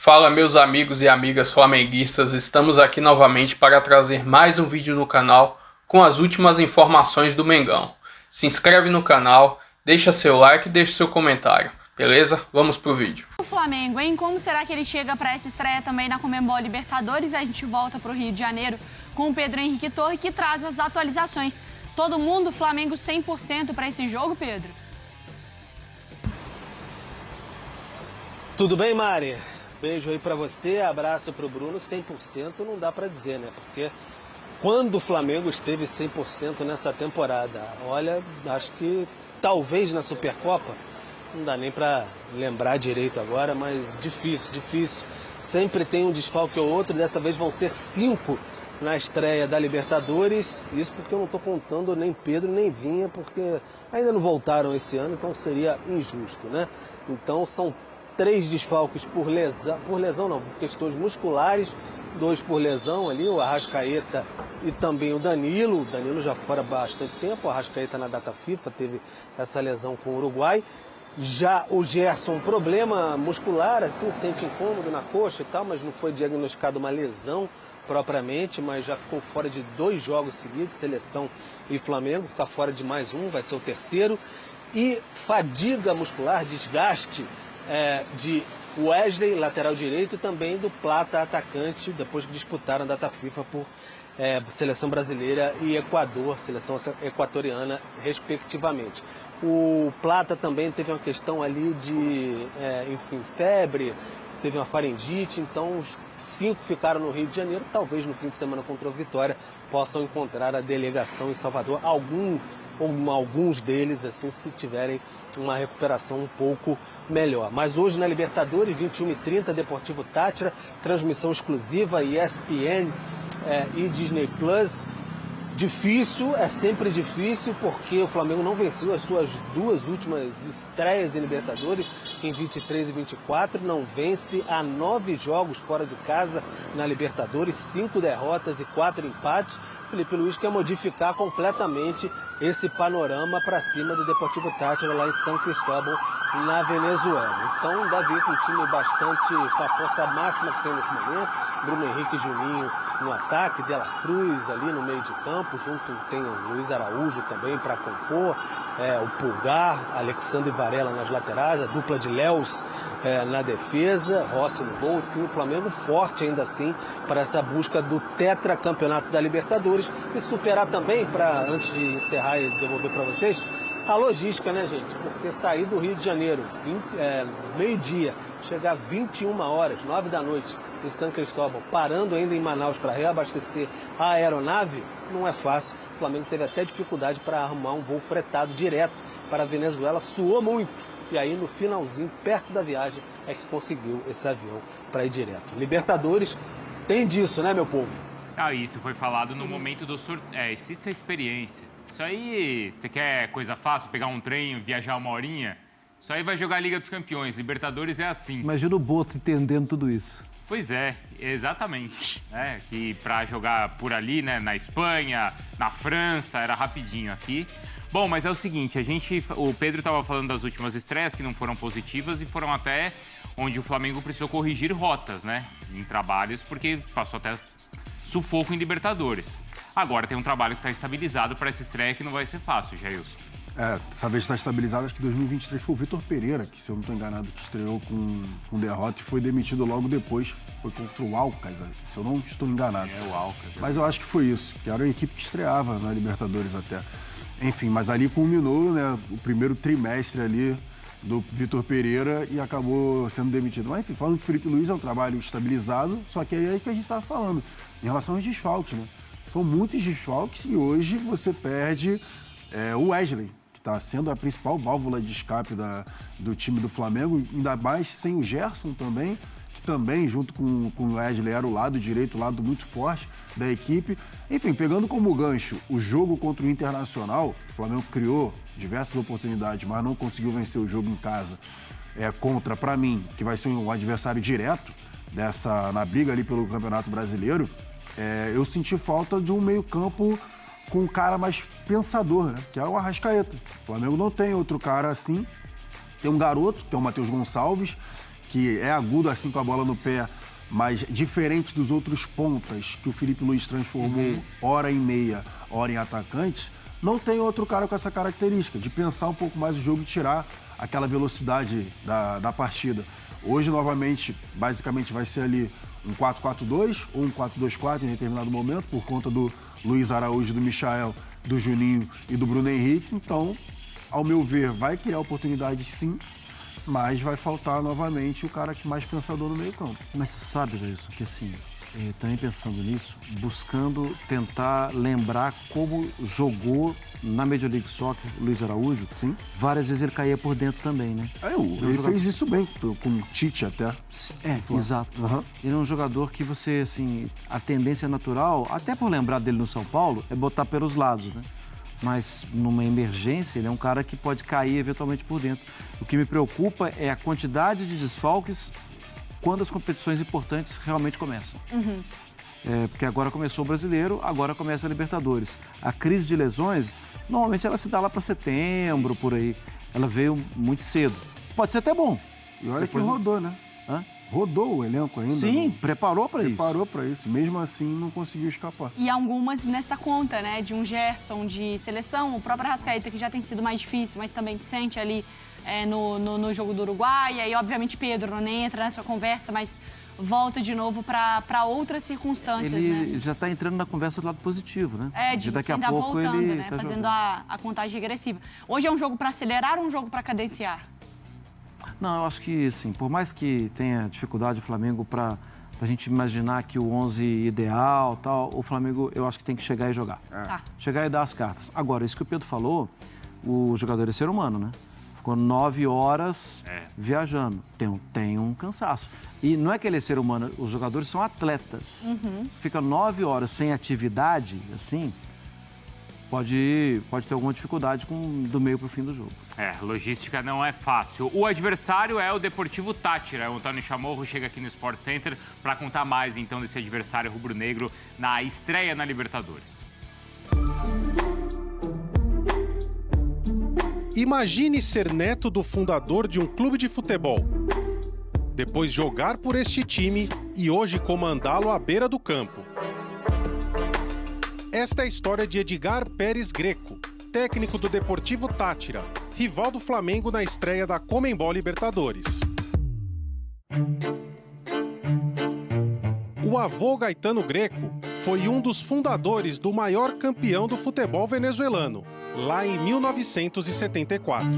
Fala meus amigos e amigas flamenguistas, estamos aqui novamente para trazer mais um vídeo no canal com as últimas informações do Mengão. Se inscreve no canal, deixa seu like e deixa seu comentário, beleza? Vamos pro vídeo. O Flamengo, hein? Como será que ele chega para essa estreia também na Conmebol Libertadores? A gente volta pro Rio de Janeiro com o Pedro Henrique Torre, que traz as atualizações. Todo mundo, Flamengo 100% para esse jogo, Pedro? Tudo bem, Mari? Beijo aí pra você, abraço pro Bruno. 100% não dá pra dizer, né? Porque quando o Flamengo esteve 100% nessa temporada? Olha, acho que talvez na Supercopa, não dá nem pra lembrar direito agora, mas difícil. Sempre tem um desfalque ou outro, dessa vez vão ser 5 na estreia da Libertadores. Isso porque eu não tô contando nem Pedro nem Vinha, porque ainda não voltaram esse ano, então seria injusto, né? Então são 3 desfalques por lesão não, por questões musculares, 2 por lesão ali, o Arrascaeta e também o Danilo. O Danilo já fora há bastante tempo, o Arrascaeta na data FIFA teve essa lesão com o Uruguai. Já o Gerson, um problema muscular, assim, sente incômodo na coxa e tal, mas não foi diagnosticado uma lesão propriamente, mas já ficou fora de 2 jogos seguidos, Seleção e Flamengo, ficar fora de mais um, vai ser o terceiro. E fadiga muscular, desgaste de Wesley, lateral direito, e também do Plata, atacante, depois que disputaram a data FIFA por Seleção Brasileira e Equador, Seleção Equatoriana, respectivamente. O Plata também teve uma questão ali de, febre, teve uma faringite, então os 5 ficaram no Rio de Janeiro, talvez no fim de semana contra o Vitória possam encontrar a delegação em Salvador, alguns deles, assim, se tiverem uma recuperação um pouco melhor. Mas hoje na Libertadores, 21h30, Deportivo Táchira, transmissão exclusiva, ESPN e Disney Plus. Difícil, é sempre difícil, porque o Flamengo não venceu as suas 2 últimas estreias em Libertadores, em 23 e 24, não vence há 9 jogos fora de casa na Libertadores, 5 derrotas e 4 empates. Felipe Luiz quer modificar completamente esse panorama para cima do Deportivo Táchira lá em São Cristóbal, na Venezuela. Então deve ir com um time bastante, com a força máxima que tem nesse momento. Bruno Henrique e Juninho no ataque, De La Cruz ali no meio de campo, junto tem o Luiz Araújo também para compor, o Pulgar, Alexandre Varela nas laterais, a dupla de Léus na defesa, Rossi no gol. Enfim, o Flamengo forte ainda assim para essa busca do tetracampeonato da Libertadores e superar também, antes de encerrar e devolver para vocês, a logística, né, gente? Porque sair do Rio de Janeiro, meio-dia, chegar 21 horas, 9 da noite, em São Cristóbal, parando ainda em Manaus para reabastecer a aeronave, não é fácil. O Flamengo teve até dificuldade para arrumar um voo fretado direto para a Venezuela, suou muito. E aí, no finalzinho, perto da viagem, é que conseguiu esse avião para ir direto. Libertadores tem disso, né, meu povo? Isso foi falado no momento do sorteio. Isso é experiência. Isso aí, você quer coisa fácil, pegar um trem, viajar 1 horinha? Isso aí vai jogar a Liga dos Campeões. Libertadores é assim. Imagina o Boto entendendo tudo isso. Pois é, exatamente. Que para jogar por ali, né, na Espanha, na França, era rapidinho aqui. Bom, mas é o seguinte, o Pedro estava falando das últimas estreias que não foram positivas e foram até onde o Flamengo precisou corrigir rotas, né, em trabalhos, porque passou até sufoco em Libertadores. Agora tem um trabalho que está estabilizado para essa estreia que não vai ser fácil, Jailson. Dessa vez está estabilizado, acho que 2023 foi o Vitor Pereira, que, se eu não estou enganado, que estreou com derrota e foi demitido logo depois. Foi contra o Alcas, se eu não estou enganado. O Alcas. Mas eu acho que foi isso, que era a equipe que estreava na Libertadores até. Enfim, mas ali culminou, né, o primeiro trimestre ali do Vitor Pereira e acabou sendo demitido. Mas, enfim, falando que o Felipe Luiz é um trabalho estabilizado, só que é aí que a gente estava falando, em relação aos desfalques, né? São muitos desfalques e hoje você perde o Wesley, que está sendo a principal válvula de escape do time do Flamengo, ainda mais sem o Gerson também, que também, junto com o Wesley, era o lado direito, o lado muito forte da equipe. Enfim, pegando como gancho o jogo contra o Internacional, o Flamengo criou diversas oportunidades, mas não conseguiu vencer o jogo em casa. Contra, para mim, que vai ser um adversário direto na briga ali pelo Campeonato Brasileiro, eu senti falta de um meio-campo com um cara mais pensador, né? Que é o Arrascaeta. O Flamengo não tem outro cara assim. Tem um garoto, que é o Matheus Gonçalves, que é agudo assim com a bola no pé, mas diferente dos outros pontas que o Filipe Luís transformou hora em meia, hora em atacante, não tem outro cara com essa característica de pensar um pouco mais o jogo e tirar aquela velocidade da partida. Hoje, novamente, basicamente vai ser ali um 4-4-2 ou um 4-2-4 em determinado momento, por conta do Luiz Araújo, do Michael, do Juninho e do Bruno Henrique. Então, ao meu ver, vai criar oportunidade sim, mas vai faltar novamente o cara que mais pensador no meio campo. Mas você sabe, Jailson, que assim, também pensando nisso, buscando tentar lembrar como jogou na Major League Soccer o Luiz Araújo. Sim. Várias vezes ele caía por dentro também, né? Ele fez isso bem, com o Tite até. Exato. Ele é um jogador que você, assim, a tendência natural, até por lembrar dele no São Paulo, é botar pelos lados, né? Mas numa emergência, ele é um cara que pode cair eventualmente por dentro. O que me preocupa é a quantidade de desfalques quando as competições importantes realmente começam. Porque agora começou o Brasileiro, agora começa a Libertadores. A crise de lesões, normalmente ela se dá lá para setembro, por aí. Ela veio muito cedo. Pode ser até bom. E olha que rodou, né? Rodou o elenco ainda. Sim, preparou para isso. Preparou para isso. Mesmo assim, não conseguiu escapar. E algumas nessa conta, né? De um Gerson de seleção, o próprio Arrascaeta, que já tem sido mais difícil, mas também que sente ali no jogo do Uruguai. E aí, obviamente, Pedro não nem entra nessa conversa, mas volta de novo para outras circunstâncias, ele já está entrando na conversa do lado positivo, né? De daqui a tá pouco voltando, ele né? tá Fazendo a contagem regressiva. Hoje é um jogo para acelerar ou um jogo para cadenciar? Não, eu acho que, sim, por mais que tenha dificuldade o Flamengo para a gente imaginar que o 11 ideal, tal, o Flamengo, eu acho que tem que chegar e jogar. Tá. Chegar e dar as cartas. Agora, isso que o Pedro falou, o jogador é ser humano, né? Ficou 9 horas viajando. Tem um cansaço. E não é que ele é ser humano, os jogadores são atletas. Fica 9 horas sem atividade, assim, pode ter alguma dificuldade do meio para o fim do jogo. Logística não é fácil. O adversário é o Deportivo Táchira. O Antônio Chamorro chega aqui no Sport Center para contar mais, então, desse adversário rubro-negro na estreia na Libertadores. Imagine ser neto do fundador de um clube de futebol. Depois jogar por este time e hoje comandá-lo à beira do campo. Esta é a história de Edgar Pérez Greco, técnico do Deportivo Táchira, rival do Flamengo na estreia da Conmebol Libertadores. O avô Gaetano Greco foi um dos fundadores do maior campeão do futebol venezuelano, lá em 1974.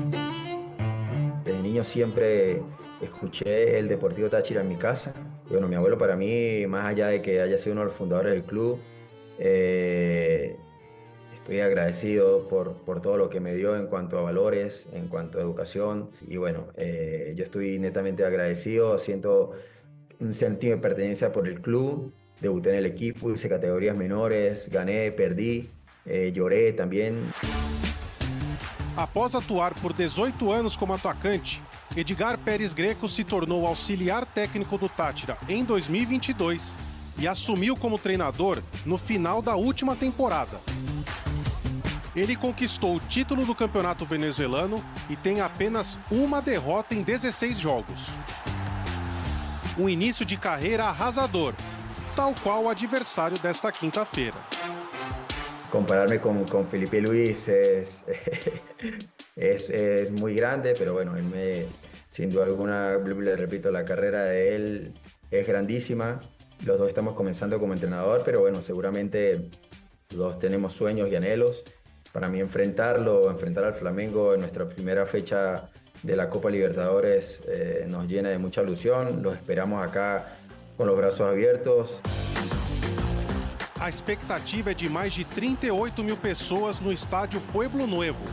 Desde niño siempre escuché el Deportivo Táchira en mi casa. Bueno, mi abuelo para mí, más allá de que haya sido uno de los fundadores del club, estoy agradecido por todo lo que me dio en cuanto a valores, en cuanto a educación. Y bueno, yo estoy netamente agradecido, siento un sentido de pertenencia por el club. Debuté en el equipo, hice categorías menores, gané, perdí, lloré también. Após atuar por 18 anos como atacante, Edgar Pérez Greco se tornou auxiliar técnico do Táchira em 2022 e assumiu como treinador no final da última temporada. Ele conquistou o título do campeonato venezuelano e tem apenas uma derrota em 16 jogos. Um início de carreira arrasador, tal qual o adversário desta quinta-feira. Compararme con Filipe Luís es muy grande, pero bueno, sin duda alguna, le repito, la carrera de él es grandísima. Los dos estamos comenzando como entrenador, pero bueno, seguramente los dos tenemos sueños y anhelos. Para mí enfrentar al Flamengo en nuestra primera fecha de la Copa Libertadores nos llena de mucha ilusión. Los esperamos acá con los brazos abiertos. A expectativa é de mais de 38 mil pessoas no estádio Pueblo Nuevo.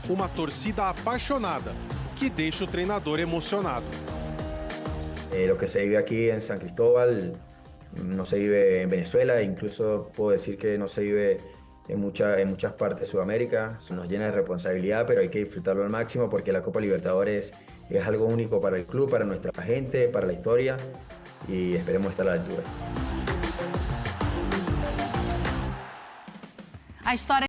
Uma torcida apaixonada, que deixa o treinador emocionado. Lo que se vive aquí en San Cristóbal no se vive en Venezuela, incluso puedo decir que no se vive en muchas partes de Sudamérica. Nos llena de responsabilidad, pero hay que disfrutarlo al máximo porque la Copa Libertadores es algo único para el club, para nuestra gente, para la historia y esperemos estar a la altura. A história